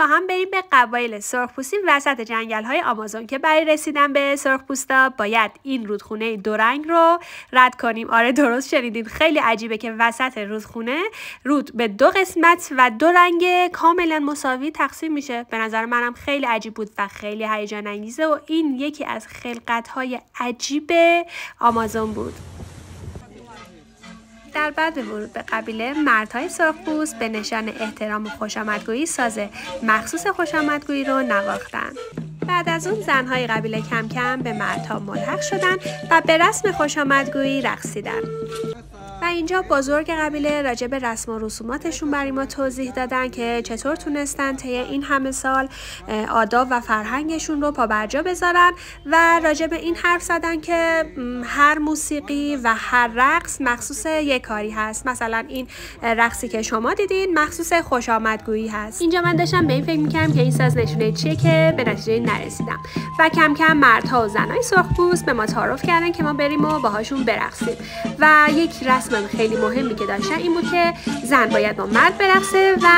با هم بریم به قبایل سرخپوستی وسط جنگل‌های آمازون که برای رسیدن به سرخپوستا باید این رودخونه دو رنگ رو رد کنیم. آره درست شنیدین، خیلی عجیبه که وسط رودخونه رود به دو قسمت و دو رنگ کاملا مساوی تقسیم میشه. به نظر منم خیلی عجیب بود و خیلی هیجان انگیزه و این یکی از خلقت‌های عجیب آمازون بود. در بعد ورود به قبیله، مردهای سرخپوست به نشان احترام و خوشامدگویی ساز مخصوص خوشامدگویی رو نواختند. بعد از اون زنهای قبیله کم کم به مردها ملحق شدن و به رسم خوشامدگویی رقصیدن. و اینجا بزرگ قبیله راجع به رسم و رسوماتشون برای ما توضیح دادن که چطور تونستن طی این همه سال آداب و فرهنگشون رو پابرجا بذارن و راجع به این حرف زدن که هر موسیقی و هر رقص مخصوص یک کاری هست. مثلا این رقصی که شما دیدین مخصوص خوشامدگویی هست. اینجا من داشتم به این فکر می‌کردم که این ساز نشونه چیه که به نتیجه نرسیدم و کم کم مردها و زنای سرخپوست به ما تعارف کردن که ما بریم و باهاشون برقصیم. و یک رسم خیلی مهمی که داشتن این بود که زن باید با مرد برقصه و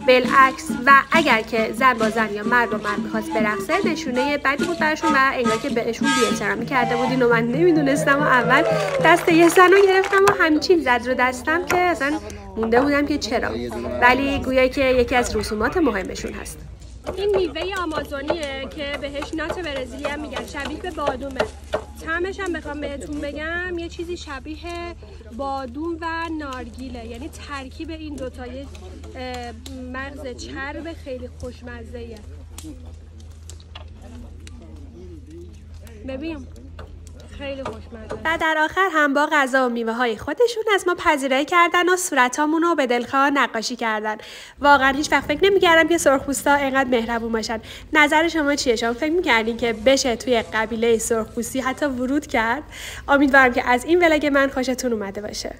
بالعکس، و اگر که زن با زن یا مرد با مرد می‌خواست برقصه نشونه بدی بود براشون و انگار که بهشون بی‌احترامی کرده بودین و من نمیدونستم و اول دست یه زن رو گرفتم و همچین زد رو دستم که اصلا مونده بودم که چرا، ولی گویا که یکی از رسومات مهمشون هست. این میوه آمازونیه که بهش نات برزیلی هم میگن، شبیه به بادومه. طعمش هم بخوام بهتون بگم یه چیزی شبیه بادوم و نارگیله، یعنی ترکیب این دوتای مغز چرب خیلی خوشمزه‌ایه. ببین خیلی خوشمزه. و در آخر هم با غذا و میوه های خودشون از ما پذیرایی کردن و صورتامون رو به دلخواه نقاشی کردن. واقعا هیچ وقت فکر نمی‌کردم که سرخپوستا اینقدر مهربون باشن. نظر شما چیه؟ شما فکر می‌کردین که بشه توی قبیله سرخپوستی حتی ورود کرد؟ امیدوارم که از این ولاگ من خوشتون اومده باشه.